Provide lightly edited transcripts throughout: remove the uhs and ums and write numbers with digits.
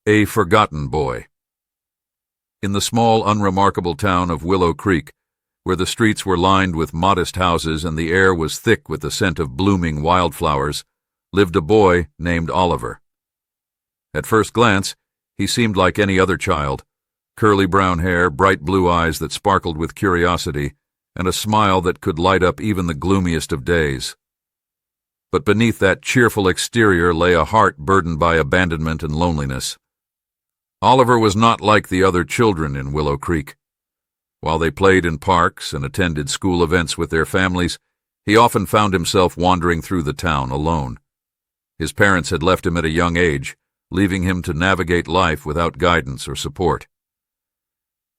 A Forgotten Boy. In the small, unremarkable town of Willow Creek, where the streets were lined with modest houses and the air was thick with the scent of blooming wildflowers, lived a boy named Oliver. At first glance, he seemed like any other child: curly brown hair, bright blue eyes that sparkled with curiosity, and a smile that could light up even the gloomiest of days. But beneath that cheerful exterior lay a heart burdened by abandonment and loneliness. Oliver was not like the other children in Willow Creek. While they played in parks and attended school events with their families, he often found himself wandering through the town alone. His parents had left him at a young age, leaving him to navigate life without guidance or support.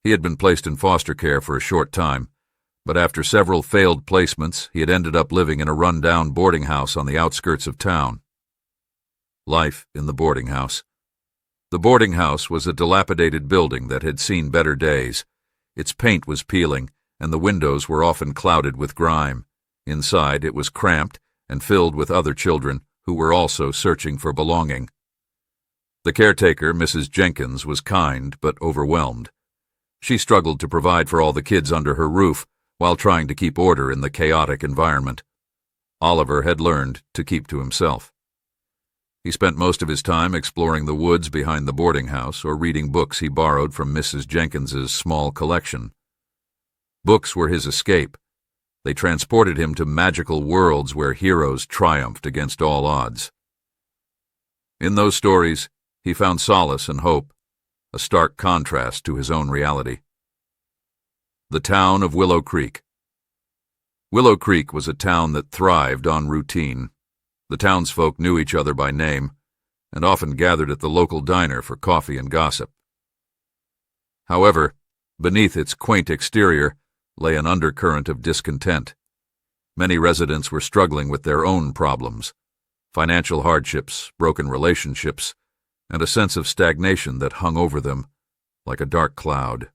He had been placed in foster care for a short time, but after several failed placements, he had ended up living in a run-down boarding house on the outskirts of town. Life in the boarding house. The boarding house was a dilapidated building that had seen better days. Its paint was peeling, and the windows were often clouded with grime. Inside, it was cramped and filled with other children who were also searching for belonging. The caretaker, Mrs. Jenkins, was kind but overwhelmed. She struggled to provide for all the kids under her roof while trying to keep order in the chaotic environment. Oliver had learned to keep to himself. He spent most of his time exploring the woods behind the boarding house or reading books he borrowed from Mrs. Jenkins's small collection. Books were his escape. They transported him to magical worlds where heroes triumphed against all odds. In those stories, he found solace and hope, a stark contrast to his own reality. The town of Willow Creek. Willow Creek was a town that thrived on routine. The townsfolk knew each other by name, and often gathered at the local diner for coffee and gossip. However, beneath its quaint exterior lay an undercurrent of discontent. Many residents were struggling with their own problems: financial hardships, broken relationships, and a sense of stagnation that hung over them like a dark cloud.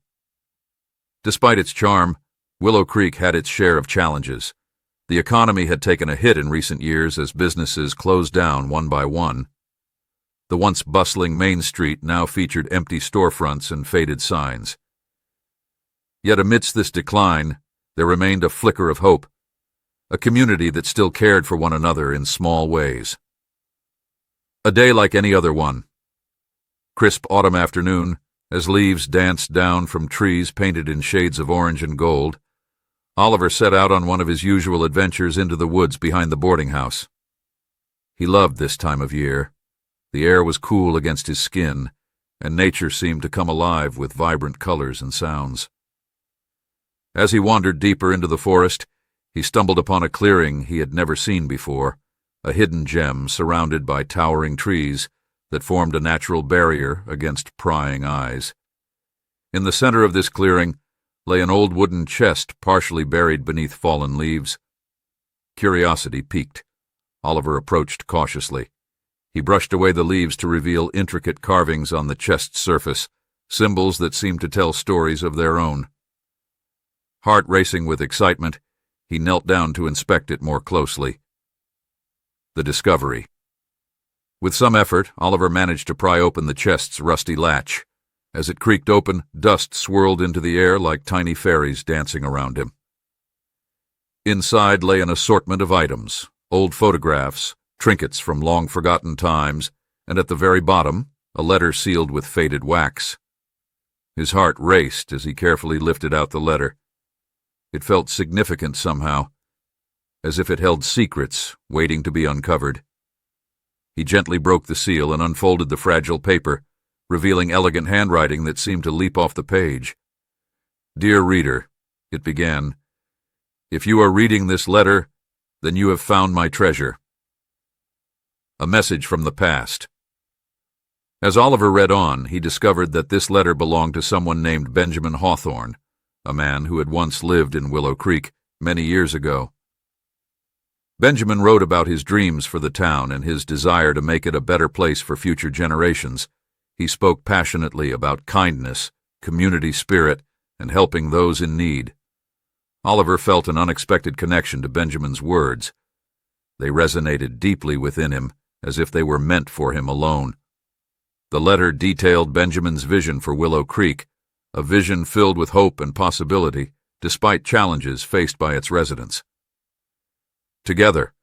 Despite its charm, Willow Creek had its share of challenges. The economy had taken a hit in recent years as businesses closed down one by one. The once bustling Main Street now featured empty storefronts and faded signs. Yet amidst this decline, there remained a flicker of hope, a community that still cared for one another in small ways. A day like any other one. Crisp autumn afternoon, as leaves danced down from trees painted in shades of orange and gold, Oliver set out on one of his usual adventures into the woods behind the boarding house. He loved this time of year. The air was cool against his skin, and nature seemed to come alive with vibrant colors and sounds. As he wandered deeper into the forest, he stumbled upon a clearing he had never seen before, a hidden gem surrounded by towering trees that formed a natural barrier against prying eyes. In the center of this clearing lay an old wooden chest partially buried beneath fallen leaves. Curiosity piqued. Oliver approached cautiously. He brushed away the leaves to reveal intricate carvings on the chest's surface, symbols that seemed to tell stories of their own. Heart racing with excitement, he knelt down to inspect it more closely. The discovery. With some effort, Oliver managed to pry open the chest's rusty latch. As it creaked open, dust swirled into the air like tiny fairies dancing around him. Inside lay an assortment of items: old photographs, trinkets from long-forgotten times, and at the very bottom, a letter sealed with faded wax. His heart raced as he carefully lifted out the letter. It felt significant somehow, as if it held secrets waiting to be uncovered. He gently broke the seal and unfolded the fragile paper, revealing elegant handwriting that seemed to leap off the page. "Dear reader," it began, "if you are reading this letter, then you have found my treasure." A message from the past. As Oliver read on, he discovered that this letter belonged to someone named Benjamin Hawthorne, a man who had once lived in Willow Creek many years ago. Benjamin wrote about his dreams for the town and his desire to make it a better place for future generations. He spoke passionately about kindness, community spirit, and helping those in need. Oliver felt an unexpected connection to Benjamin's words. They resonated deeply within him, as if they were meant for him alone. The letter detailed Benjamin's vision for Willow Creek, a vision filled with hope and possibility, despite challenges faced by its residents. "Together,"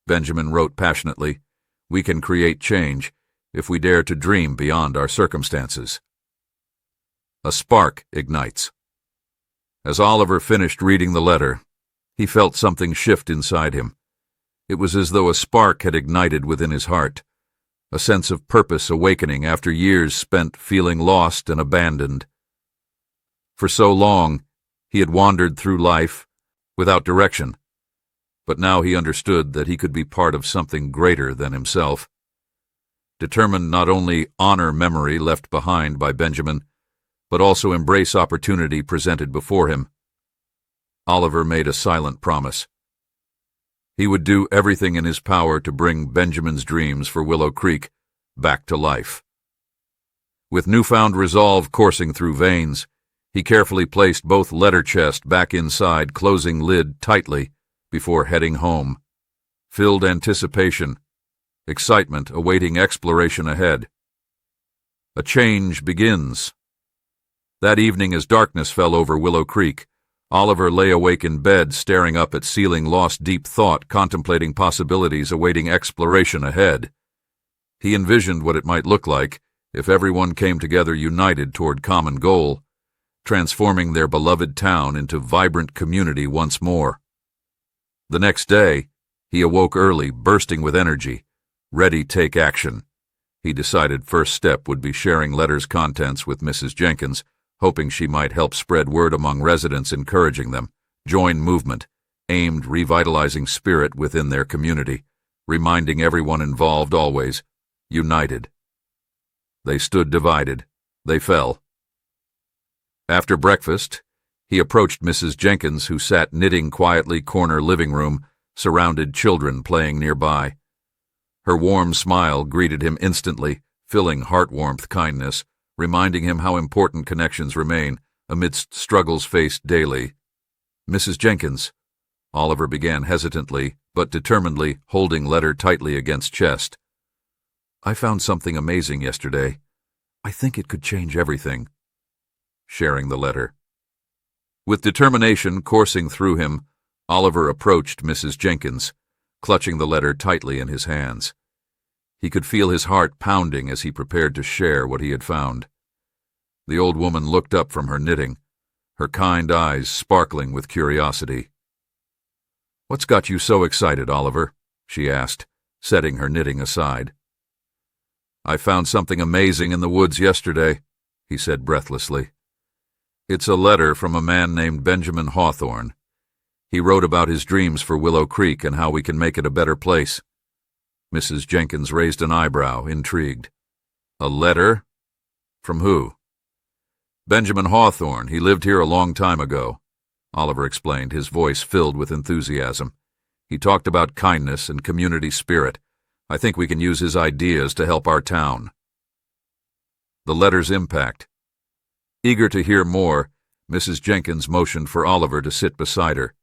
Benjamin wrote passionately, "we can create change if we dare to dream beyond our circumstances." A spark ignites. As Oliver finished reading the letter, he felt something shift inside him. It was as though a spark had ignited within his heart, a sense of purpose awakening after years spent feeling lost and abandoned. For so long, he had wandered through life without direction, but now he understood that he could be part of something greater than himself. Determined not only honor memory left behind by Benjamin, but also embrace opportunity presented before him, Oliver made a silent promise. He would do everything in his power to bring Benjamin's dreams for Willow Creek back to life. With newfound resolve coursing through veins, he carefully placed both letter chests back inside, closing lid tightly before heading home. Filled anticipation, excitement awaiting exploration ahead. A change begins. That evening, as darkness fell over Willow Creek, Oliver lay awake in bed, staring up at ceiling, lost deep thought, contemplating possibilities awaiting exploration ahead. He envisioned what it might look like if everyone came together united toward common goal, transforming their beloved town into vibrant community once more. The next day, he awoke early, bursting with energy, ready to take action. He decided first step would be sharing letter's contents with Mrs. Jenkins, hoping she might help spread word among residents, encouraging them. Join movement, aimed revitalizing spirit within their community, reminding everyone involved always, united. They stood divided. They fell. After breakfast, he approached Mrs. Jenkins, who sat knitting quietly corner living room, surrounded children playing nearby. Her warm smile greeted him instantly, filling heart-warmth kindness, reminding him how important connections remain amidst struggles faced daily. "Mrs. Jenkins," Oliver began hesitantly but determinedly, holding letter tightly against chest. "I found something amazing yesterday. I think it could change everything." Sharing the letter. With determination coursing through him, Oliver approached Mrs. Jenkins, clutching the letter tightly in his hands. He could feel his heart pounding as he prepared to share what he had found. The old woman looked up from her knitting, her kind eyes sparkling with curiosity. "What's got you so excited, Oliver?" she asked, setting her knitting aside. "I found something amazing in the woods yesterday," he said breathlessly. "It's a letter from a man named Benjamin Hawthorne. He wrote about his dreams for Willow Creek and how we can make it a better place." Mrs. Jenkins raised an eyebrow, intrigued. "A letter? From who?" "Benjamin Hawthorne. He lived here a long time ago," Oliver explained, his voice filled with enthusiasm. "He talked about kindness and community spirit. I think we can use his ideas to help our town." The letter's impact. Eager to hear more, Mrs. Jenkins motioned for Oliver to sit beside her.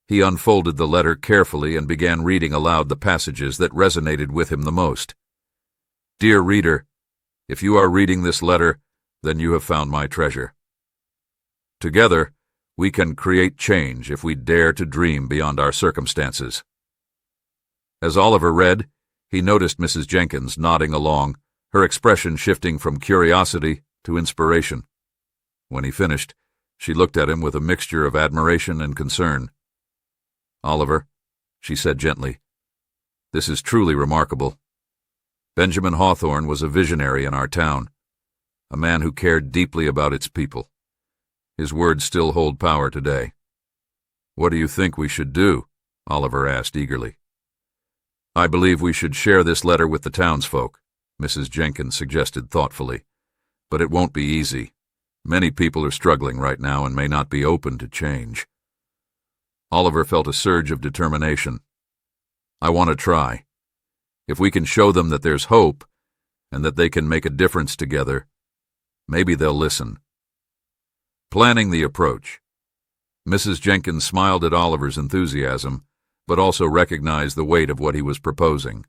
He unfolded the letter carefully and began reading aloud the passages that resonated with him the most. "Dear reader, if you are reading this letter, then you have found my treasure. Together, we can create change if we dare to dream beyond our circumstances." As Oliver read, he noticed Mrs. Jenkins nodding along, her expression shifting from curiosity to inspiration. When he finished, she looked at him with a mixture of admiration and concern. "Oliver," she said gently, "this is truly remarkable. Benjamin Hawthorne was a visionary in our town, a man who cared deeply about its people. His words still hold power today." "What do you think we should do?" Oliver asked eagerly. "I believe we should share this letter with the townsfolk," Mrs. Jenkins suggested thoughtfully. "But it won't be easy. Many people are struggling right now and may not be open to change." Oliver felt a surge of determination. "I want to try. If we can show them that there's hope and that they can make a difference together, maybe they'll listen." Planning the approach. Mrs. Jenkins smiled at Oliver's enthusiasm, but also recognized the weight of what he was proposing.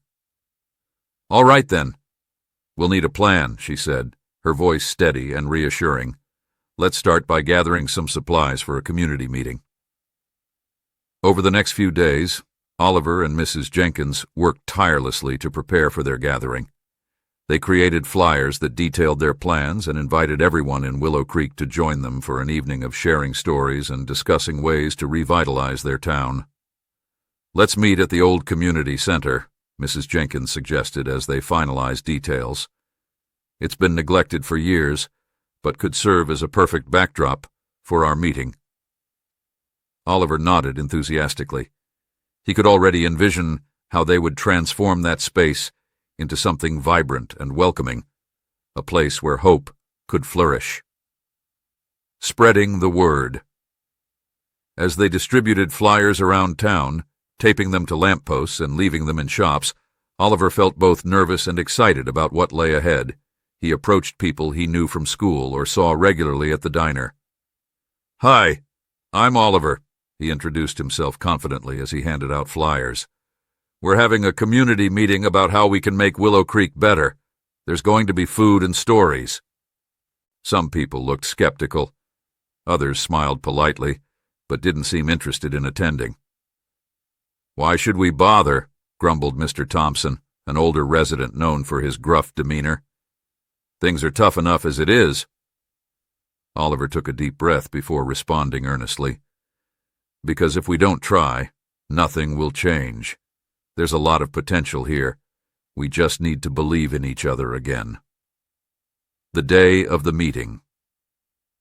"All right, then. "We'll need a plan," she said, her voice steady and reassuring. "Let's start by gathering some supplies for a community meeting." Over the next few days, Oliver and Mrs. Jenkins worked tirelessly to prepare for their gathering. They created flyers that detailed their plans and invited everyone in Willow Creek to join them for an evening of sharing stories and discussing ways to revitalize their town. "Let's meet at the old community center," Mrs. Jenkins suggested as they finalized details. "It's been neglected for years, but could serve as a perfect backdrop for our meeting." Oliver nodded enthusiastically. He could already envision how they would transform that space into something vibrant and welcoming, a place where hope could flourish. Spreading the word. As they distributed flyers around town, taping them to lampposts and leaving them in shops, Oliver felt both nervous and excited about what lay ahead. He approached people he knew from school or saw regularly at the diner. "Hi, I'm Oliver," he introduced himself confidently as he handed out flyers. "We're having a community meeting about how we can make Willow Creek better. There's going to be food and stories." Some people looked skeptical. Others smiled politely, but didn't seem interested in attending. "Why should we bother?" grumbled Mr. Thompson, an older resident known for his gruff demeanor. "Things are tough enough as it is." Oliver took a deep breath before responding earnestly. "Because if we don't try, nothing will change. There's a lot of potential here. We just need to believe in each other again." The day of the meeting.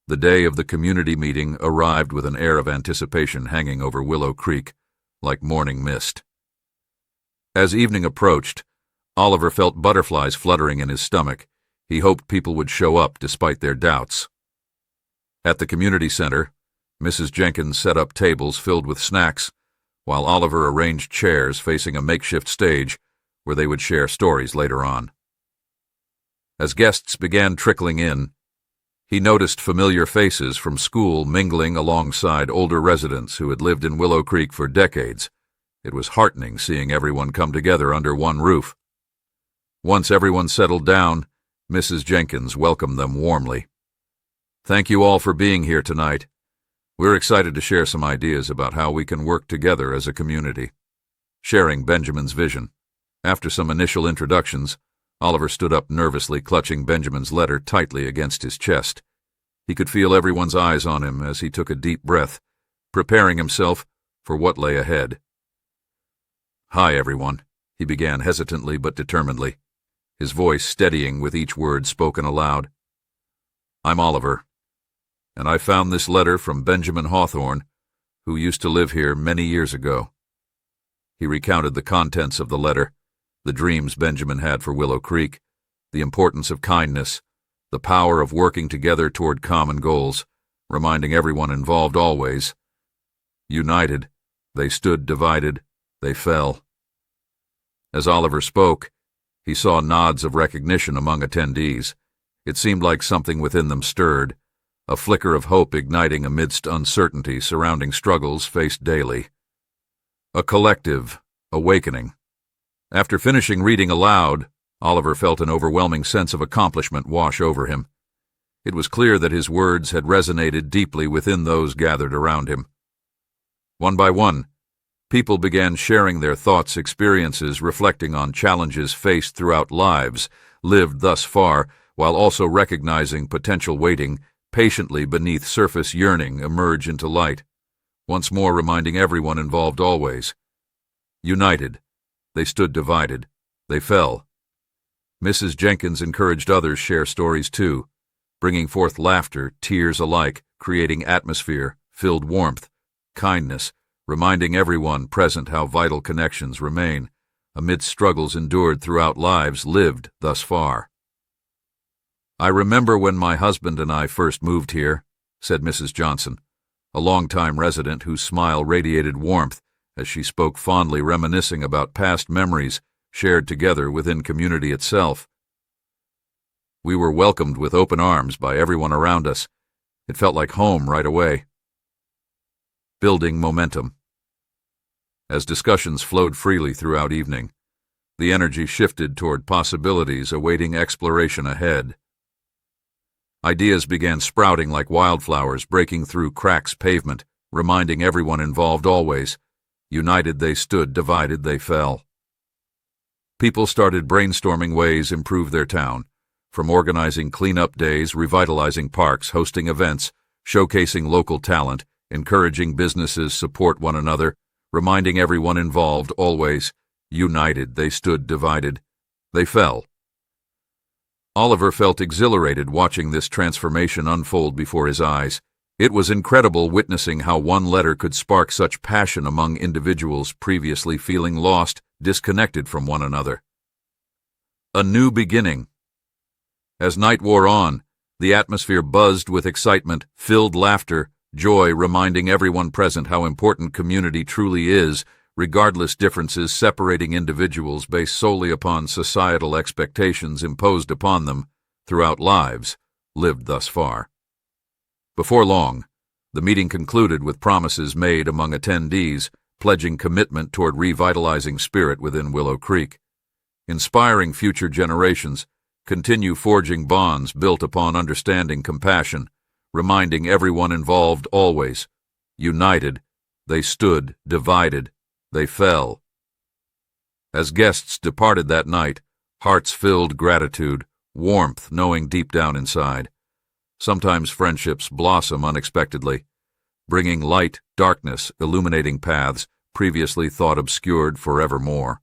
The day of the community meeting arrived with an air of anticipation hanging over Willow Creek, like morning mist. As evening approached, Oliver felt butterflies fluttering in his stomach. He hoped people would show up despite their doubts. At the community center, Mrs. Jenkins set up tables filled with snacks, while Oliver arranged chairs facing a makeshift stage where they would share stories later on. As guests began trickling in, he noticed familiar faces from school mingling alongside older residents who had lived in Willow Creek for decades. It was heartening seeing everyone come together under one roof. Once everyone settled down, Mrs. Jenkins welcomed them warmly. "Thank you all for being here tonight. We're excited to share some ideas about how we can work together as a community." Sharing Benjamin's vision. After some initial introductions, Oliver stood up nervously, clutching Benjamin's letter tightly against his chest. He could feel everyone's eyes on him as he took a deep breath, preparing himself for what lay ahead. "Hi, everyone," he began hesitantly but determinedly, his voice steadying with each word spoken aloud. "I'm Oliver, and I found this letter from Benjamin Hawthorne, who used to live here many years ago." He recounted the contents of the letter, the dreams Benjamin had for Willow Creek, the importance of kindness, the power of working together toward common goals, reminding everyone involved always, "United, they stood divided, they fell." As Oliver spoke, he saw nods of recognition among attendees. It seemed like something within them stirred, a flicker of hope igniting amidst uncertainty surrounding struggles faced daily. A collective awakening. After finishing reading aloud, Oliver felt an overwhelming sense of accomplishment wash over him. It was clear that his words had resonated deeply within those gathered around him. One by one, people began sharing their thoughts, experiences, reflecting on challenges faced throughout lives lived thus far, while also recognizing potential waiting patiently beneath surface yearning emerge into light, once more reminding everyone involved always. United, they stood divided, they fell. Mrs. Jenkins encouraged others share stories too, bringing forth laughter, tears alike, creating atmosphere, filled warmth, kindness, reminding everyone present how vital connections remain amidst struggles endured throughout lives lived thus far. "I remember when my husband and I first moved here," said Mrs. Johnson, a longtime resident whose smile radiated warmth as she spoke fondly, reminiscing about past memories shared together within community itself. "We were welcomed with open arms by everyone around us. It felt like home right away." Building momentum. As discussions flowed freely throughout evening, The energy shifted toward possibilities awaiting exploration ahead. Ideas began sprouting like wildflowers, breaking through cracks pavement, reminding everyone involved always, united they stood, divided they fell. People started brainstorming ways to improve their town, from organizing cleanup days, revitalizing parks, hosting events, showcasing local talent, encouraging businesses support one another, reminding everyone involved always, united they stood, divided they fell. Oliver felt exhilarated watching this transformation unfold before his eyes. It was incredible witnessing how one letter could spark such passion among individuals previously feeling lost, disconnected from one another. A new beginning. As night wore on, the atmosphere buzzed with excitement, filled laughter, joy, reminding everyone present how important community truly is, regardless differences separating individuals based solely upon societal expectations imposed upon them throughout lives lived thus far. Before long, the meeting concluded with promises made among attendees, pledging commitment toward revitalizing spirit within Willow Creek, inspiring future generations, continue forging bonds built upon understanding, compassion, reminding everyone involved always, united, they stood, divided, they fell. As guests departed that night, hearts filled gratitude, warmth knowing deep down inside. Sometimes friendships blossom unexpectedly, bringing light, darkness, illuminating paths previously thought obscured forevermore.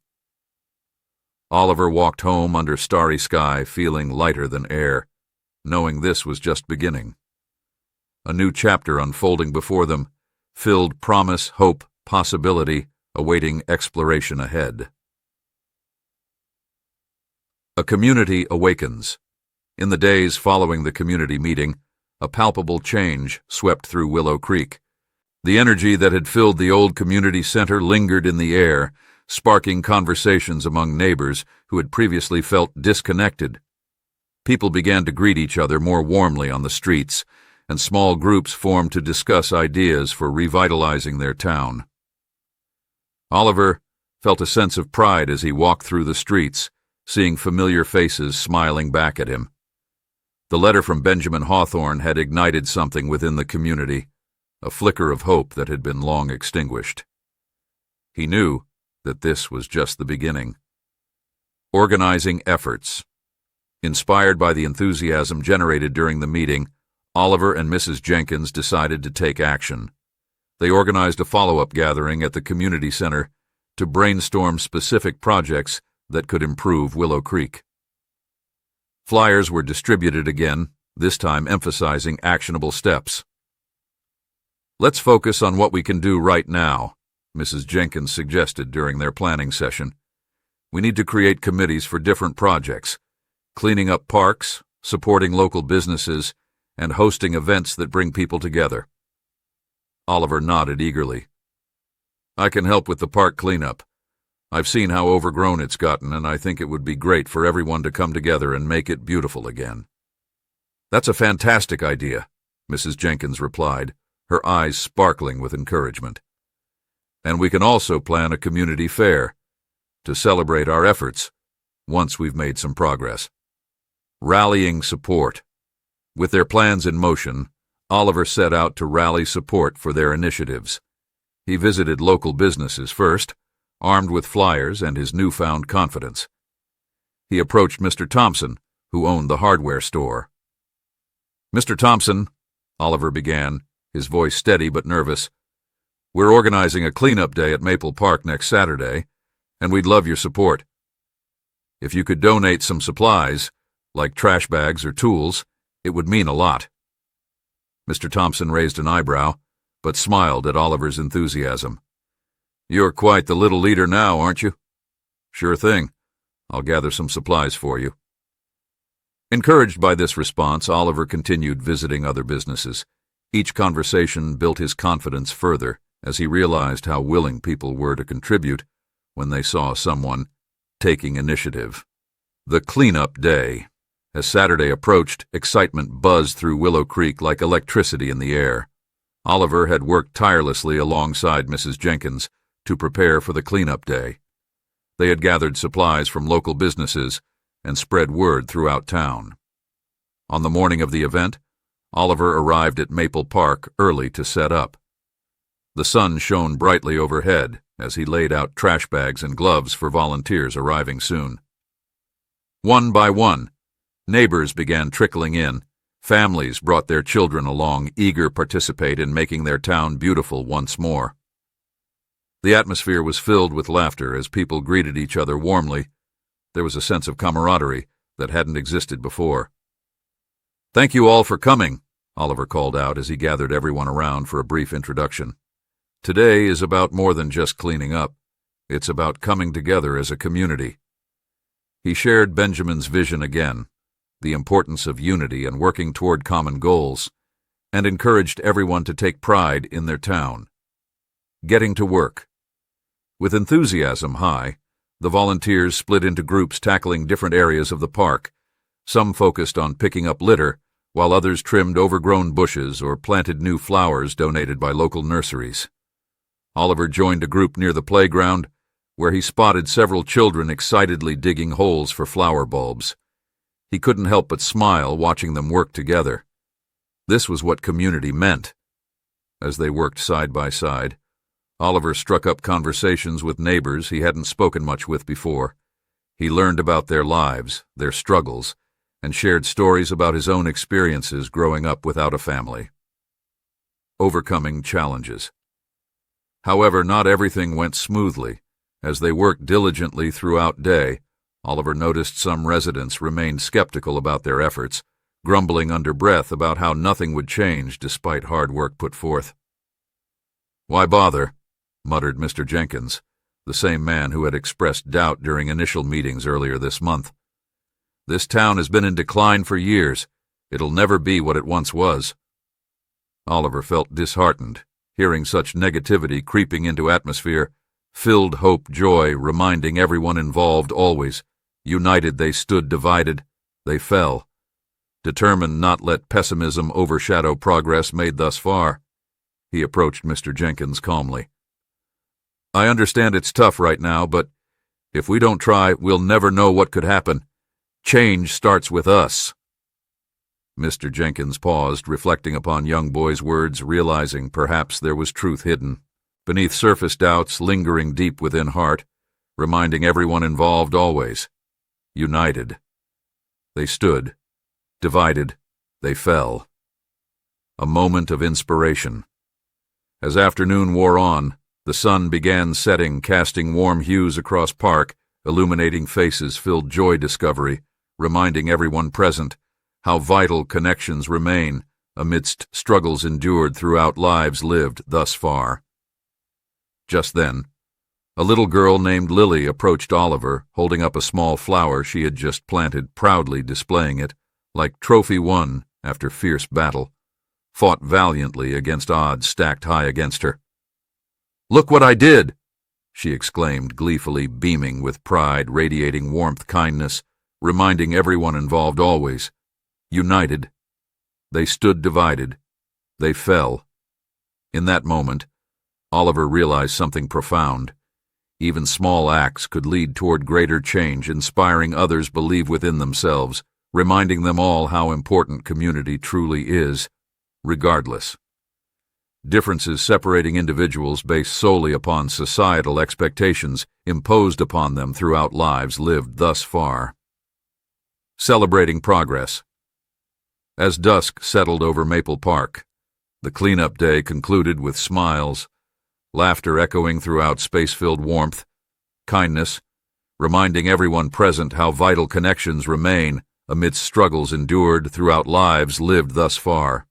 Oliver walked home under starry sky, feeling lighter than air, knowing this was just beginning. A new chapter unfolding before them, filled promise, hope, possibility, awaiting exploration ahead. A community awakens. In the days following the community meeting, a palpable change swept through Willow Creek. The energy that had filled the old community center lingered in the air, sparking conversations among neighbors who had previously felt disconnected. People began to greet each other more warmly on the streets, and small groups formed to discuss ideas for revitalizing their town. Oliver felt a sense of pride as he walked through the streets, seeing familiar faces smiling back at him. The letter from Benjamin Hawthorne had ignited something within the community, a flicker of hope that had been long extinguished. He knew that this was just the beginning. Organizing efforts. Inspired by the enthusiasm generated during the meeting, Oliver and Mrs. Jenkins decided to take action. They organized a follow-up gathering at the community center to brainstorm specific projects that could improve Willow Creek. Flyers were distributed again, this time emphasizing actionable steps. "Let's focus on what we can do right now," Mrs. Jenkins suggested during their planning session. "We need to create committees for different projects, cleaning up parks, supporting local businesses, and hosting events that bring people together." Oliver nodded eagerly. "I can help with the park cleanup. I've seen how overgrown it's gotten, and I think it would be great for everyone to come together and make it beautiful again." "That's a fantastic idea," Mrs. Jenkins replied, her eyes sparkling with encouragement. "And we can also plan a community fair to celebrate our efforts once we've made some progress." Rallying support. With their plans in motion, Oliver set out to rally support for their initiatives. He visited local businesses first, armed with flyers and his newfound confidence. He approached Mr. Thompson, who owned the hardware store. "Mr. Thompson," Oliver began, his voice steady but nervous, "we're organizing a cleanup day at Maple Park next Saturday, and we'd love your support. If you could donate some supplies, like trash bags or tools, it would mean a lot." Mr. Thompson raised an eyebrow, but smiled at Oliver's enthusiasm. "You're quite the little leader now, aren't you?" "Sure thing. I'll gather some supplies for you." Encouraged by this response, Oliver continued visiting other businesses. Each conversation built his confidence further as he realized how willing people were to contribute when they saw someone taking initiative. The cleanup day. As Saturday approached, excitement buzzed through Willow Creek like electricity in the air. Oliver had worked tirelessly alongside Mrs. Jenkins to prepare for the cleanup day. They had gathered supplies from local businesses and spread word throughout town. On the morning of the event, Oliver arrived at Maple Park early to set up. The sun shone brightly overhead as he laid out trash bags and gloves for volunteers arriving soon. One by one, neighbors began trickling in. Families brought their children along, eager to participate in making their town beautiful once more. The atmosphere was filled with laughter as people greeted each other warmly. There was a sense of camaraderie that hadn't existed before. "Thank you all for coming," Oliver called out as he gathered everyone around for a brief introduction. "Today is about more than just cleaning up. It's about coming together as a community." He shared Benjamin's vision again, the importance of unity and working toward common goals, and encouraged everyone to take pride in their town. Getting to work. With enthusiasm high, the volunteers split into groups tackling different areas of the park. Some focused on picking up litter, while others trimmed overgrown bushes or planted new flowers donated by local nurseries. Oliver joined a group near the playground, where he spotted several children excitedly digging holes for flower bulbs. He couldn't help but smile watching them work together. This was what community meant. As they worked side by side, Oliver struck up conversations with neighbors he hadn't spoken much with before. He learned about their lives, their struggles, and shared stories about his own experiences growing up without a family. Overcoming challenges. However, not everything went smoothly. As they worked diligently throughout day, Oliver noticed some residents remained skeptical about their efforts, grumbling under breath about how nothing would change despite hard work put forth. "Why bother?" muttered Mr. Jenkins, the same man who had expressed doubt during initial meetings earlier this month. "This town has been in decline for years. It'll never be what it once was." Oliver felt disheartened, hearing such negativity creeping into atmosphere. Filled hope, joy, reminding everyone involved always, united they stood, divided they fell. Determined not let pessimism overshadow progress made thus far, he approached Mr. Jenkins calmly. "I understand it's tough right now, but if we don't try, we'll never know what could happen. Change starts with us." Mr. Jenkins paused, reflecting upon young boy's words, realizing perhaps there was truth hidden beneath surface doubts lingering deep within heart, reminding everyone involved always, united. They stood, divided, they fell. A moment of inspiration. As afternoon wore on, the sun began setting, casting warm hues across park, illuminating faces filled joy discovery, reminding everyone present how vital connections remain amidst struggles endured throughout lives lived thus far. Just then, a little girl named Lily approached Oliver, holding up a small flower she had just planted, proudly displaying it, like trophy won after fierce battle, fought valiantly against odds stacked high against her. "Look what I did!" she exclaimed, gleefully beaming with pride, radiating warmth, kindness, reminding everyone involved always, united. They stood divided. They fell. In that moment, Oliver realized something profound. Even small acts could lead toward greater change, inspiring others believe within themselves, reminding them all how important community truly is, regardless. Differences separating individuals based solely upon societal expectations imposed upon them throughout lives lived thus far. Celebrating progress. As dusk settled over Maple Park, the cleanup day concluded with smiles, laughter echoing throughout space-filled warmth, kindness, reminding everyone present how vital connections remain amidst struggles endured throughout lives lived thus far.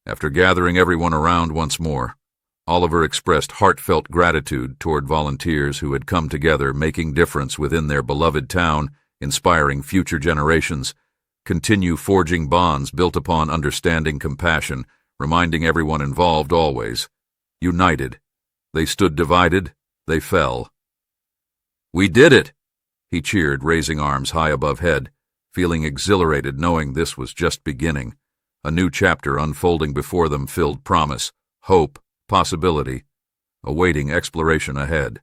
After gathering everyone around once more, Oliver expressed heartfelt gratitude toward volunteers who had come together, making difference within their beloved town, inspiring future generations, continue forging bonds built upon understanding, compassion, reminding everyone involved always, united. They stood divided, they fell. "We did it!" he cheered, raising arms high above head, feeling exhilarated knowing this was just beginning. A new chapter unfolding before them filled promise, hope, possibility, awaiting exploration ahead.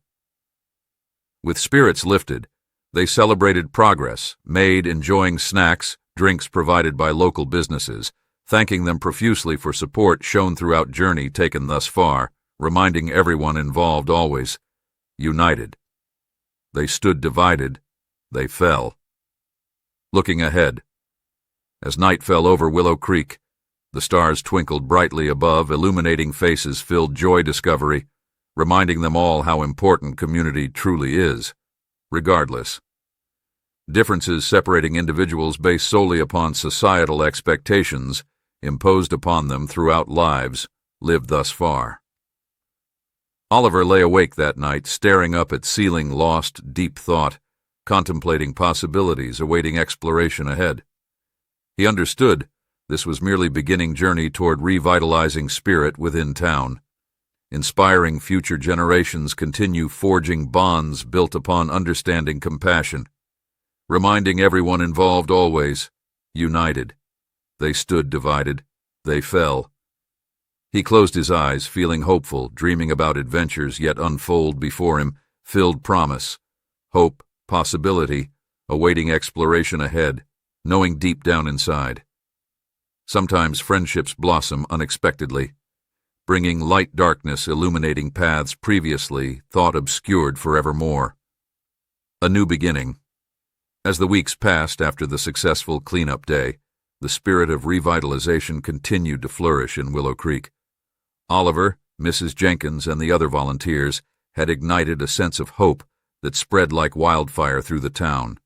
With spirits lifted, they celebrated progress made, enjoying snacks, drinks provided by local businesses, thanking them profusely for support shown throughout journey taken thus far, reminding everyone involved always, united. They stood divided, they fell. Looking ahead. As night fell over Willow Creek, the stars twinkled brightly above, illuminating faces filled joy discovery, reminding them all how important community truly is, regardless. Differences separating individuals based solely upon societal expectations imposed upon them throughout lives lived thus far. Oliver lay awake that night, staring up at ceiling, lost, deep thought, contemplating possibilities awaiting exploration ahead. He understood this was merely beginning journey toward revitalizing spirit within town, inspiring future generations continue forging bonds built upon understanding compassion, reminding everyone involved always, united. They stood divided, they fell. He closed his eyes, feeling hopeful, dreaming about adventures yet unfold before him, filled promise, hope, possibility, awaiting exploration ahead, knowing deep down inside. Sometimes friendships blossom unexpectedly, bringing light darkness, illuminating paths previously thought obscured forevermore. A new beginning. As the weeks passed after the successful cleanup day, the spirit of revitalization continued to flourish in Willow Creek. Oliver, Mrs. Jenkins, and the other volunteers had ignited a sense of hope that spread like wildfire through the town.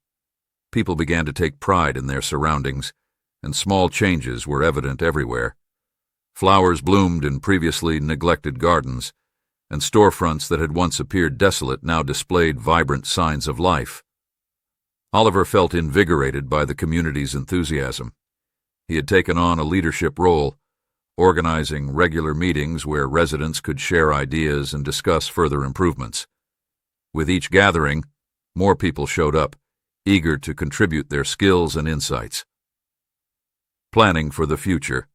People began to take pride in their surroundings, and small changes were evident everywhere. Flowers bloomed in previously neglected gardens, and storefronts that had once appeared desolate now displayed vibrant signs of life. Oliver felt invigorated by the community's enthusiasm. He had taken on a leadership role, organizing regular meetings where residents could share ideas and discuss further improvements. With each gathering, more people showed up, eager to contribute their skills and insights. Planning for the future.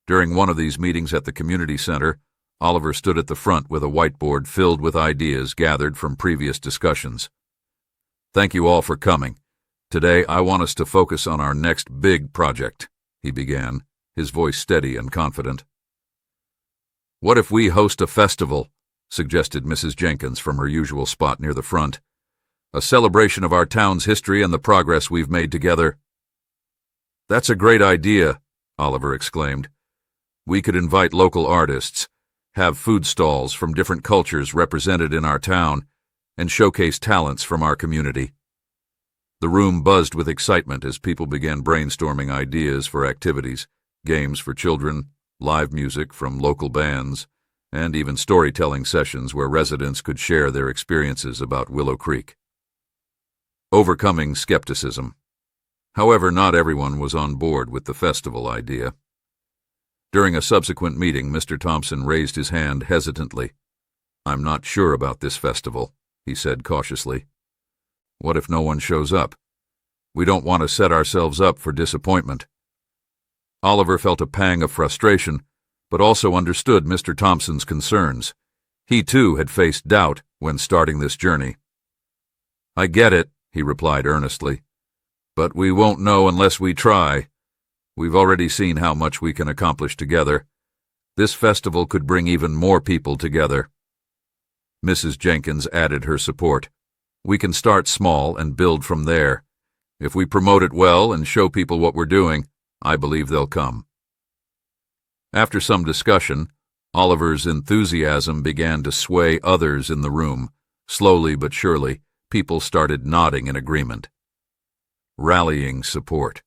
During one of these meetings at the community center, Oliver stood at the front with a whiteboard filled with ideas gathered from previous discussions. "Thank you all for coming. Today I want us to focus on our next big project," he began, his voice steady and confident. "What if we host a festival?" suggested Mrs. Jenkins from her usual spot near the front. "A celebration of our town's history and the progress we've made together." "That's a great idea," Oliver exclaimed. "We could invite local artists, have food stalls from different cultures represented in our town, and showcase talents from our community." The room buzzed with excitement as people began brainstorming ideas for activities, games for children, live music from local bands, and even storytelling sessions where residents could share their experiences about Willow Creek. Overcoming skepticism. However, not everyone was on board with the festival idea. During a subsequent meeting, Mr. Thompson raised his hand hesitantly. "I'm not sure about this festival," he said cautiously. "What if no one shows up? We don't want to set ourselves up for disappointment." Oliver felt a pang of frustration, but also understood Mr. Thompson's concerns. He too had faced doubt when starting this journey. "I get it," he replied earnestly, "but we won't know unless we try. We've already seen how much we can accomplish together. This festival could bring even more people together." Mrs. Jenkins added her support. "We can start small and build from there. If we promote it well and show people what we're doing, I believe they'll come." After some discussion, Oliver's enthusiasm began to sway others in the room. Slowly but surely, people started nodding in agreement. Rallying support.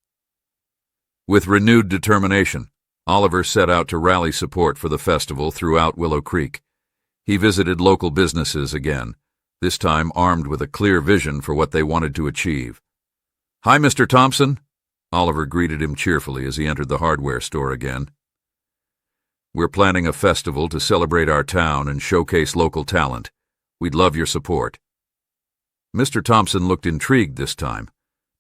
With renewed determination, Oliver set out to rally support for the festival throughout Willow Creek. He visited local businesses again, this time armed with a clear vision for what they wanted to achieve. "Hi, Mr. Thompson," Oliver greeted him cheerfully as he entered the hardware store again. "We're planning a festival to celebrate our town and showcase local talent. We'd love your support." Mr. Thompson looked intrigued this time.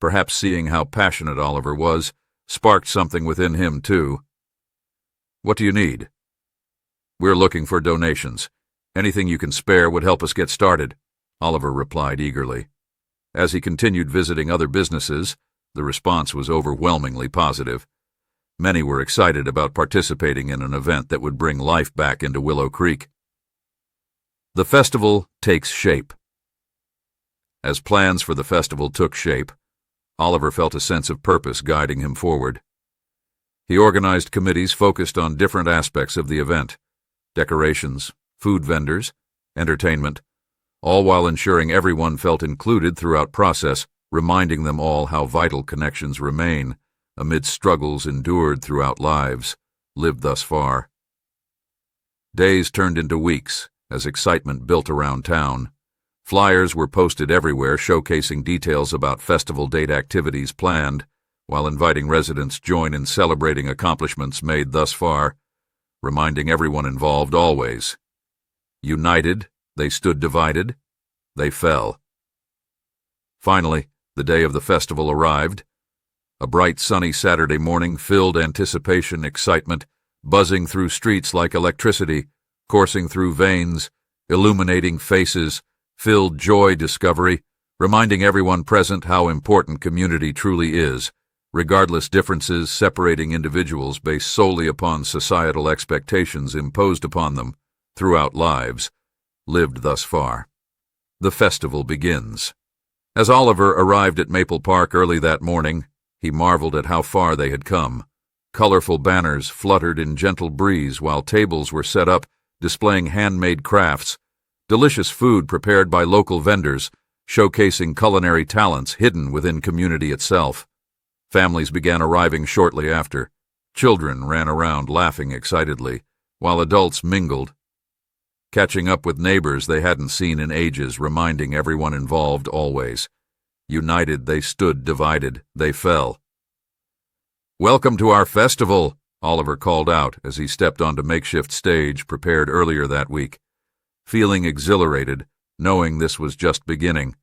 Perhaps seeing how passionate Oliver was sparked something within him, too. "What do you need?" "We're looking for donations. Anything you can spare would help us get started," Oliver replied eagerly. As he continued visiting other businesses, the response was overwhelmingly positive. Many were excited about participating in an event that would bring life back into Willow Creek. The festival takes shape. As plans for the festival took shape, Oliver felt a sense of purpose guiding him forward. He organized committees focused on different aspects of the event: decorations, food vendors, entertainment, all while ensuring everyone felt included throughout process, reminding them all how vital connections remain amidst struggles endured throughout lives lived thus far. Days turned into weeks as excitement built around town. Flyers were posted everywhere showcasing details about festival date activities planned, while inviting residents join in celebrating accomplishments made thus far, reminding everyone involved always: united, they stood divided, they fell. Finally, the day of the festival arrived. A bright, sunny Saturday morning filled anticipation, excitement, buzzing through streets like electricity, coursing through veins, illuminating faces, filled joy discovery, reminding everyone present how important community truly is, regardless differences separating individuals based solely upon societal expectations imposed upon them throughout lives lived thus far. The festival begins. As Oliver arrived at Maple Park early that morning, he marveled at how far they had come. Colorful banners fluttered in gentle breeze while tables were set up displaying handmade crafts, delicious food prepared by local vendors, showcasing culinary talents hidden within community itself. Families began arriving shortly after. Children ran around laughing excitedly, while adults mingled, catching up with neighbors they hadn't seen in ages, reminding everyone involved always: united, they stood divided, they fell. "Welcome to our festival," Oliver called out as he stepped onto makeshift stage prepared earlier that week. Feeling exhilarated, knowing this was just beginning.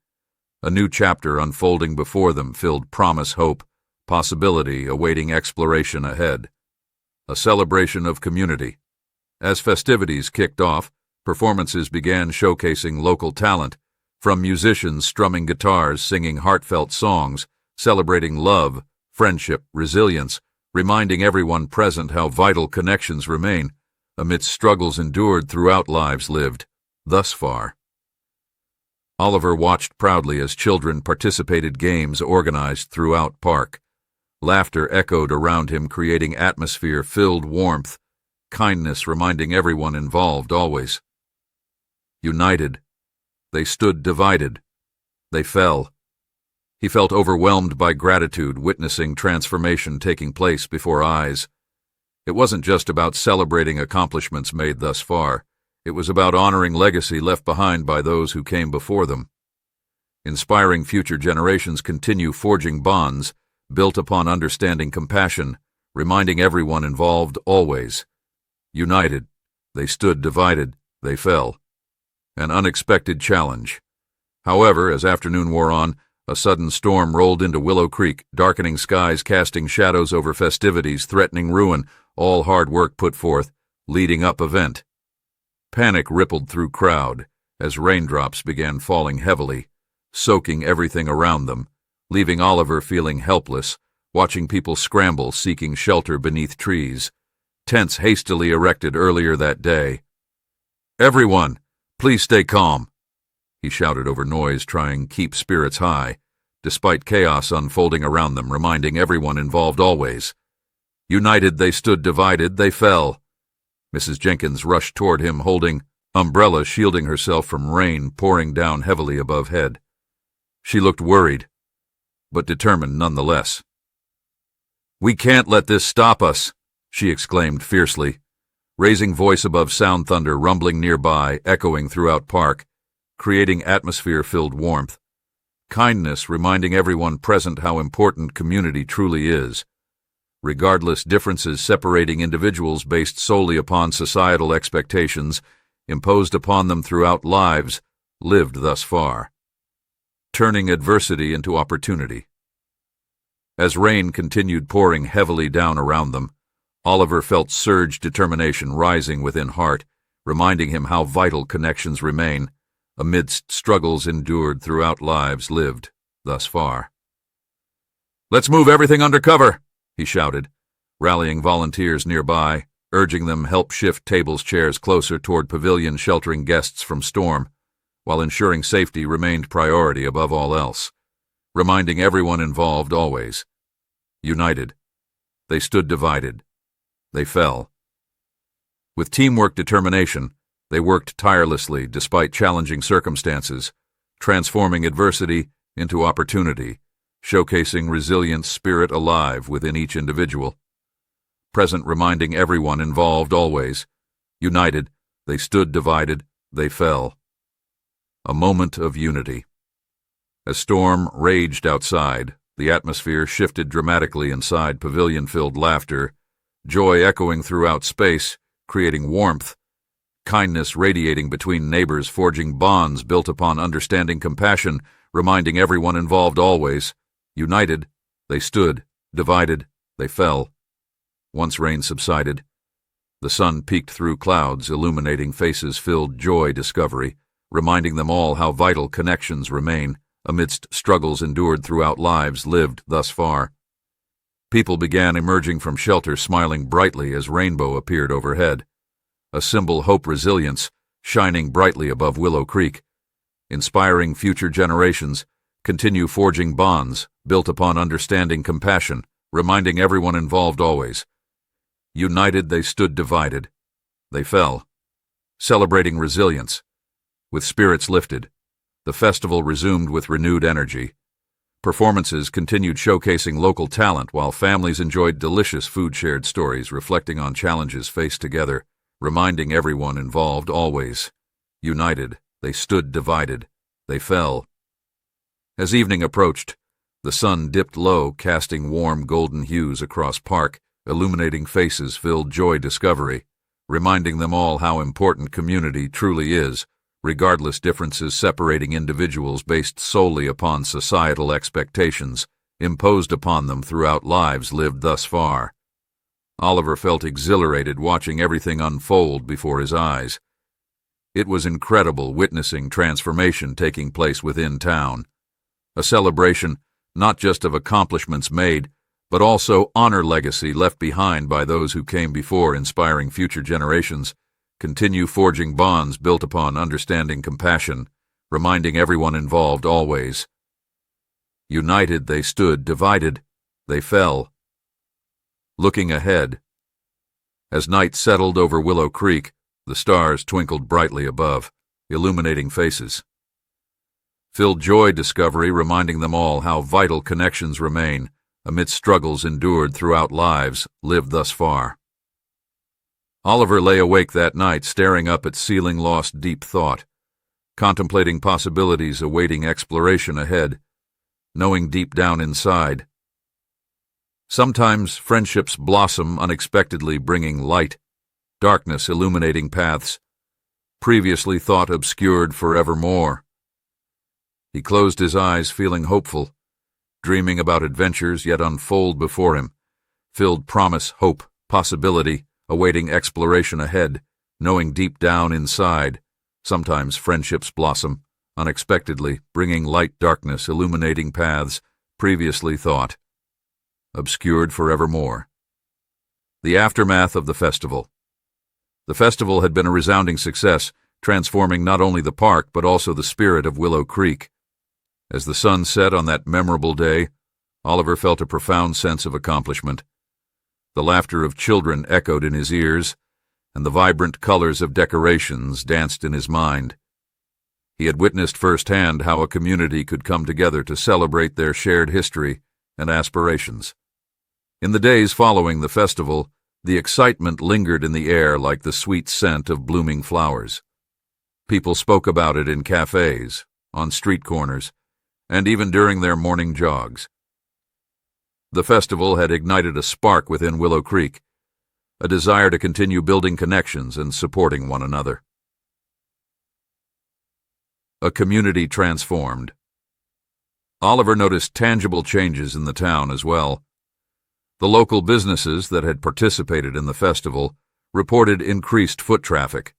A new chapter unfolding before them filled promise, hope, possibility awaiting exploration ahead. A celebration of community. As festivities kicked off, performances began showcasing local talent, from musicians strumming guitars, singing heartfelt songs, celebrating love, friendship, resilience, reminding everyone present how vital connections remain amidst struggles endured throughout lives lived thus far. Oliver watched proudly as children participated games organized throughout park. Laughter echoed around him, creating atmosphere-filled warmth, kindness reminding everyone involved always: united, they stood divided, they fell. He felt overwhelmed by gratitude, witnessing transformation taking place before eyes. It wasn't just about celebrating accomplishments made thus far. It was about honoring legacy left behind by those who came before them. Inspiring future generations continue forging bonds built upon understanding, compassion, reminding everyone involved always: united, they stood divided, they fell. An unexpected challenge. However, as afternoon wore on, a sudden storm rolled into Willow Creek, darkening skies, casting shadows over festivities, threatening ruin, all hard work put forth, leading up event. Panic rippled through crowd as raindrops began falling heavily, soaking everything around them, leaving Oliver feeling helpless, watching people scramble seeking shelter beneath trees, tents hastily erected earlier that day. "Everyone, please stay calm," he shouted over noise, trying to keep spirits high, despite chaos unfolding around them, reminding everyone involved always: united, they stood divided, they fell. Mrs. Jenkins rushed toward him, holding umbrella, shielding herself from rain pouring down heavily above head. She looked worried, but determined nonetheless. "We can't let this stop us," she exclaimed fiercely, raising voice above sound thunder rumbling nearby, echoing throughout park, creating atmosphere-filled warmth. Kindness reminding everyone present how important community truly is. Regardless differences separating individuals based solely upon societal expectations imposed upon them throughout lives lived thus far. Turning adversity into opportunity. As rain continued pouring heavily down around them, Oliver felt surged determination rising within heart, reminding him how vital connections remain amidst struggles endured throughout lives lived thus far. "Let's move everything under cover," he shouted, rallying volunteers nearby, urging them help shift tables, chairs closer toward pavilions sheltering guests from storm, while ensuring safety remained priority above all else, reminding everyone involved always. United, they stood divided. They fell. With teamwork determination, they worked tirelessly despite challenging circumstances, transforming adversity into opportunity, showcasing resilience spirit alive within each individual. Present reminding everyone involved always. United, they stood divided, they fell. A moment of unity. As storm raged outside, the atmosphere shifted dramatically inside, pavilion-filled laughter, joy echoing throughout space, creating warmth, kindness radiating between neighbors, forging bonds built upon understanding, compassion, reminding everyone involved always. United, they stood, divided, they fell. Once rain subsided, the sun peeked through clouds, illuminating faces filled joy discovery, reminding them all how vital connections remain amidst struggles endured throughout lives lived thus far. People began emerging from shelter, smiling brightly as rainbow appeared overhead, a symbol hope, resilience, shining brightly above Willow Creek, inspiring future generations, continue forging bonds built upon understanding, compassion, reminding everyone involved always. United, they stood divided. They fell. Celebrating resilience. With spirits lifted, the festival resumed with renewed energy. Performances continued showcasing local talent while families enjoyed delicious food, shared stories reflecting on challenges faced together, reminding everyone involved always. United, they stood divided. They fell. As evening approached, the sun dipped low, casting warm golden hues across park, illuminating faces filled joy discovery, reminding them all how important community truly is, regardless differences separating individuals based solely upon societal expectations imposed upon them throughout lives lived thus far. Oliver felt exhilarated watching everything unfold before his eyes. It was incredible witnessing transformation taking place within town. A celebration not just of accomplishments made, but also honor legacy left behind by those who came before, inspiring future generations. Continue forging bonds built upon understanding, compassion, reminding everyone involved always. United, they stood, divided, they fell. Looking ahead. As night settled over Willow Creek, the stars twinkled brightly above, illuminating faces. Filled joy discovery, reminding them all how vital connections remain amidst struggles endured throughout lives lived thus far. Oliver lay awake that night, staring up at ceiling, lost deep thought, contemplating possibilities awaiting exploration ahead, knowing deep down inside. Sometimes friendships blossom unexpectedly, bringing light, darkness illuminating paths previously thought obscured forevermore. He closed his eyes, feeling hopeful, dreaming about adventures yet unfold before him, filled promise, hope, possibility, awaiting exploration ahead, knowing deep down inside. Sometimes friendships blossom unexpectedly, bringing light, darkness illuminating paths previously thought obscured forevermore. The aftermath of the festival. The festival had been a resounding success, transforming not only the park but also the spirit of Willow Creek. As the sun set on that memorable day, Oliver felt a profound sense of accomplishment. The laughter of children echoed in his ears, and the vibrant colors of decorations danced in his mind. He had witnessed firsthand how a community could come together to celebrate their shared history and aspirations. In the days following the festival, the excitement lingered in the air like the sweet scent of blooming flowers. People spoke about it in cafes, on street corners, and even during their morning jogs. The festival had ignited a spark within Willow Creek, a desire to continue building connections and supporting one another. A community transformed. Oliver noticed tangible changes in the town as well. The local businesses that had participated in the festival reported increased foot traffic.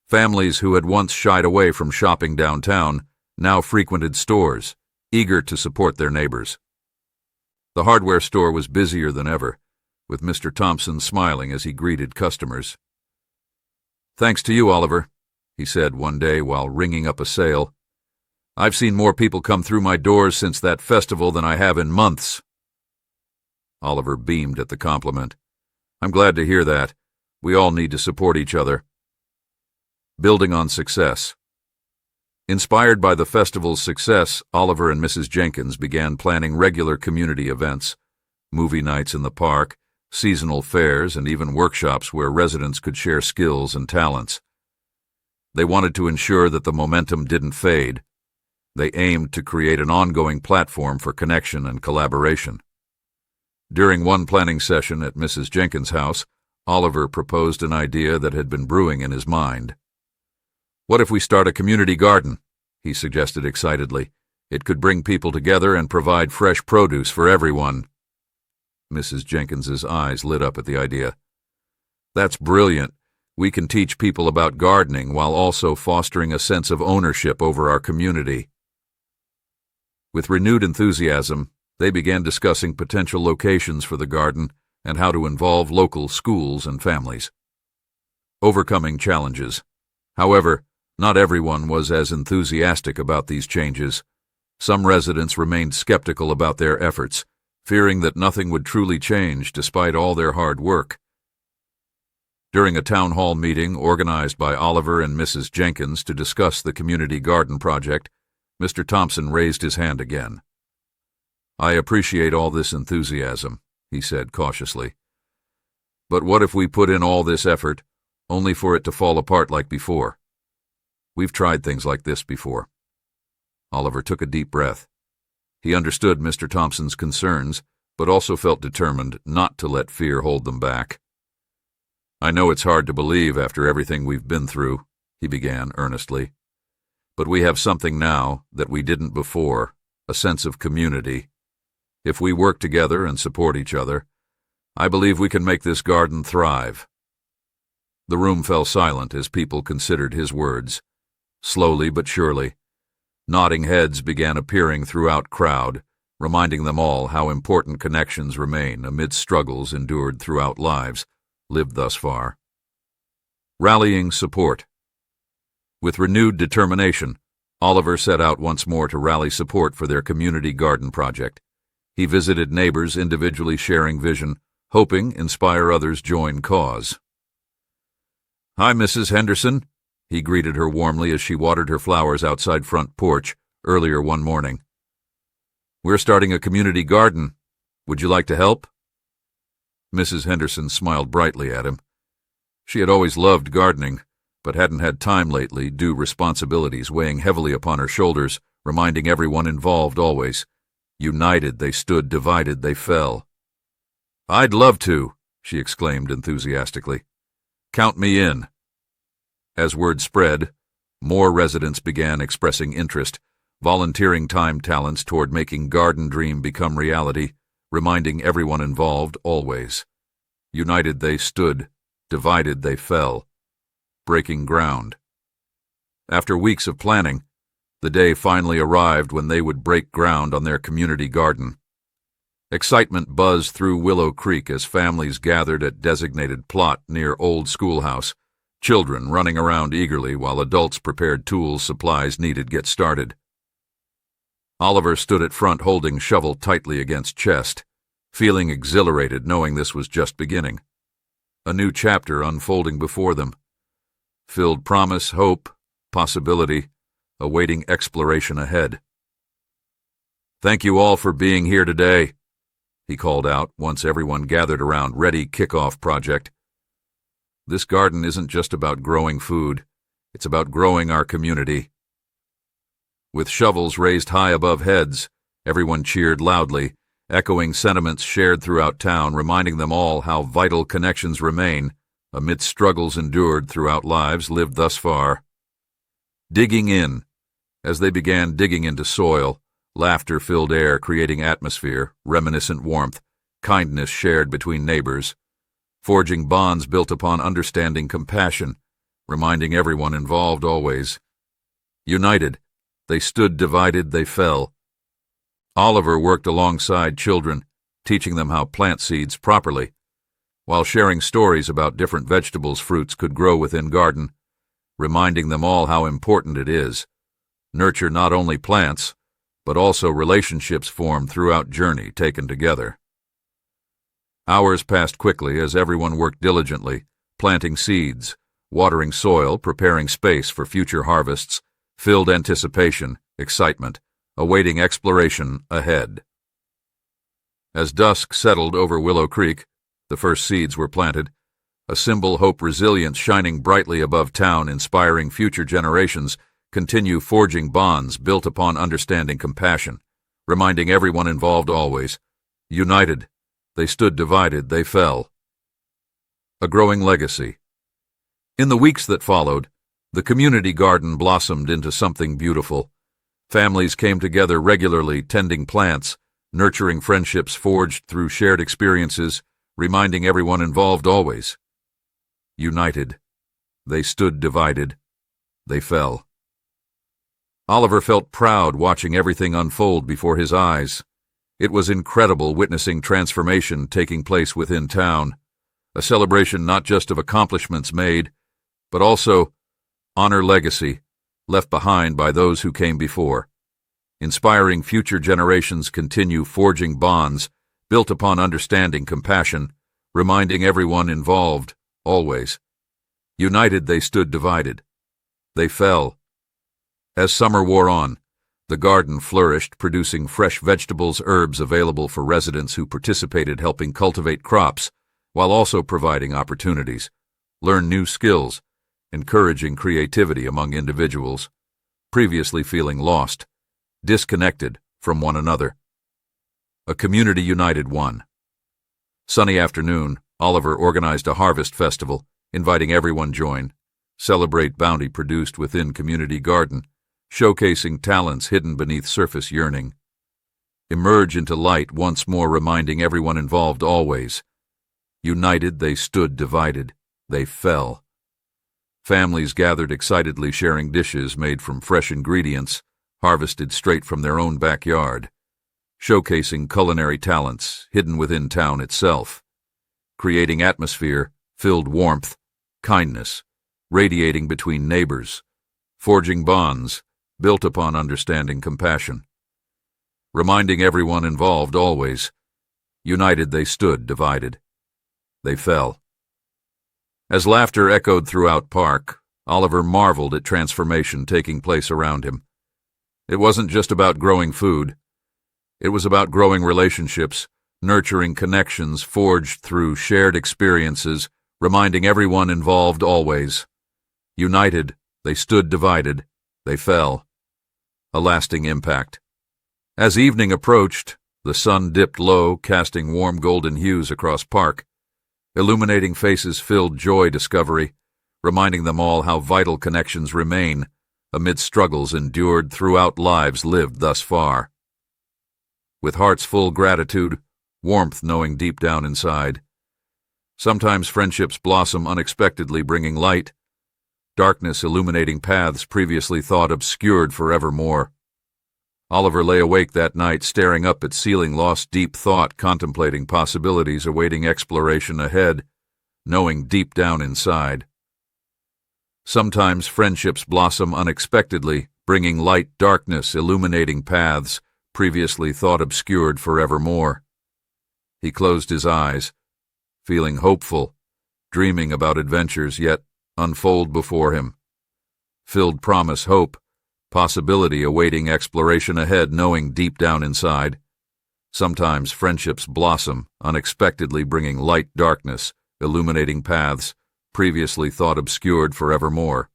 Families who had once shied away from shopping downtown now frequented stores, eager to support their neighbors. The hardware store was busier than ever, with Mr. Thompson smiling as he greeted customers. "Thanks to you, Oliver," he said one day while ringing up a sale. "I've seen more people come through my doors since that festival than I have in months." Oliver beamed at the compliment. "I'm glad to hear that. We all need to support each other." Building on success. Inspired by the festival's success, Oliver and Mrs. Jenkins began planning regular community events, movie nights in the park, seasonal fairs, and even workshops where residents could share skills and talents. They wanted to ensure that the momentum didn't fade. They aimed to create an ongoing platform for connection and collaboration. During one planning session at Mrs. Jenkins' house, Oliver proposed an idea that had been brewing in his mind. "What if we start a community garden?" he suggested excitedly. "It could bring people together and provide fresh produce for everyone." Mrs. Jenkins's eyes lit up at the idea. "That's brilliant. We can teach people about gardening while also fostering a sense of ownership over our community." With renewed enthusiasm, they began discussing potential locations for the garden and how to involve local schools and families. Overcoming challenges. However, not everyone was as enthusiastic about these changes. Some residents remained skeptical about their efforts, fearing that nothing would truly change despite all their hard work. During a town hall meeting organized by Oliver and Mrs. Jenkins to discuss the community garden project, Mr. Thompson raised his hand again. "I appreciate all this enthusiasm," he said cautiously. "But what if we put in all this effort, only for it to fall apart like before? We've tried things like this before." Oliver took a deep breath. He understood Mr. Thompson's concerns, but also felt determined not to let fear hold them back. "I know it's hard to believe after everything we've been through," he began earnestly. "But we have something now that we didn't before, a sense of community. If we work together and support each other, I believe we can make this garden thrive." The room fell silent as people considered his words. Slowly but surely, nodding heads began appearing throughout crowd, reminding them all how important connections remain amidst struggles endured throughout lives lived thus far. Rallying support. With renewed determination, Oliver set out once more to rally support for their community garden project. He visited neighbors individually sharing vision, hoping inspire others join cause. "Hi, Mrs. Henderson," he greeted her warmly as she watered her flowers outside front porch earlier one morning. "We're starting a community garden. Would you like to help?" Mrs. Henderson smiled brightly at him. She had always loved gardening, but hadn't had time lately, due responsibilities weighing heavily upon her shoulders, reminding everyone involved always, united they stood, divided they fell. "I'd love to," she exclaimed enthusiastically. "Count me in." As word spread, more residents began expressing interest, volunteering time talents toward making Garden Dream become reality, reminding everyone involved always. United they stood, divided they fell. Breaking ground. After weeks of planning, the day finally arrived when they would break ground on their community garden. Excitement buzzed through Willow Creek as families gathered at designated plot near Old Schoolhouse, children running around eagerly while adults prepared tools supplies needed get started. Oliver stood at front holding shovel tightly against chest, feeling exhilarated knowing this was just beginning. A new chapter unfolding before them, filled promise, hope, possibility, awaiting exploration ahead. "Thank you all for being here today," he called out once everyone gathered around ready kickoff project. "This garden isn't just about growing food, it's about growing our community." With shovels raised high above heads, everyone cheered loudly, echoing sentiments shared throughout town, reminding them all how vital connections remain amidst struggles endured throughout lives lived thus far. Digging in. As they began digging into soil, laughter filled air, creating atmosphere, reminiscent warmth, kindness shared between neighbors, forging bonds built upon understanding, compassion, reminding everyone involved always. United, they stood divided, they fell. Oliver worked alongside children, teaching them how to plant seeds properly, while sharing stories about different vegetables fruits could grow within garden, reminding them all how important it is. Nurture not only plants, but also relationships formed throughout journey taken together. Hours passed quickly as everyone worked diligently, planting seeds, watering soil, preparing space for future harvests, filled anticipation, excitement, awaiting exploration ahead. As dusk settled over Willow Creek, the first seeds were planted, a symbol hope resilience shining brightly above town, inspiring future generations continue forging bonds built upon understanding compassion, reminding everyone involved always, united, they stood divided, they fell. A growing legacy. In the weeks that followed, the community garden blossomed into something beautiful. Families came together regularly, tending plants, nurturing friendships forged through shared experiences, reminding everyone involved always, united, they stood divided, they fell. Oliver felt proud watching everything unfold before his eyes. It was incredible witnessing transformation taking place within town, a celebration not just of accomplishments made, but also honor legacy left behind by those who came before, inspiring future generations continue forging bonds built upon understanding compassion, reminding everyone involved, always, united they stood divided, they fell. As summer wore on, the garden flourished, producing fresh vegetables, herbs available for residents who participated, helping cultivate crops, while also providing opportunities, learn new skills, encouraging creativity among individuals, previously feeling lost, disconnected from one another. A community united one. Sunny afternoon, Oliver organized a harvest festival, inviting everyone join, celebrate bounty produced within community garden, showcasing talents hidden beneath surface yearning. Emerge into light once more, reminding everyone involved always, united they stood divided, they fell. Families gathered excitedly, sharing dishes made from fresh ingredients, harvested straight from their own backyard, showcasing culinary talents hidden within town itself, creating atmosphere filled warmth, kindness, radiating between neighbors, forging bonds built upon understanding compassion, reminding everyone involved always, united they stood divided, they fell. As laughter echoed throughout park, Oliver marveled at transformation taking place around him. It wasn't just about growing food. It was about growing relationships, nurturing connections forged through shared experiences, reminding everyone involved always, united, they stood divided, they fell. A lasting impact. As evening approached, the sun dipped low, casting warm golden hues across park. Illuminating faces filled joy discovery, reminding them all how vital connections remain amid struggles endured throughout lives lived thus far. With hearts full gratitude, warmth knowing deep down inside. Sometimes friendships blossom unexpectedly, bringing light, darkness illuminating paths previously thought obscured forevermore. Oliver lay awake that night, staring up at ceiling, lost deep thought, contemplating possibilities awaiting exploration ahead, knowing deep down inside. Sometimes friendships blossom unexpectedly, bringing light, darkness illuminating paths previously thought obscured forevermore. He closed his eyes, feeling hopeful, dreaming about adventures yet unfold before him. Filled promise, hope, possibility awaiting exploration ahead, knowing deep down inside. Sometimes friendships blossom unexpectedly, bringing light, darkness illuminating paths previously thought obscured forevermore.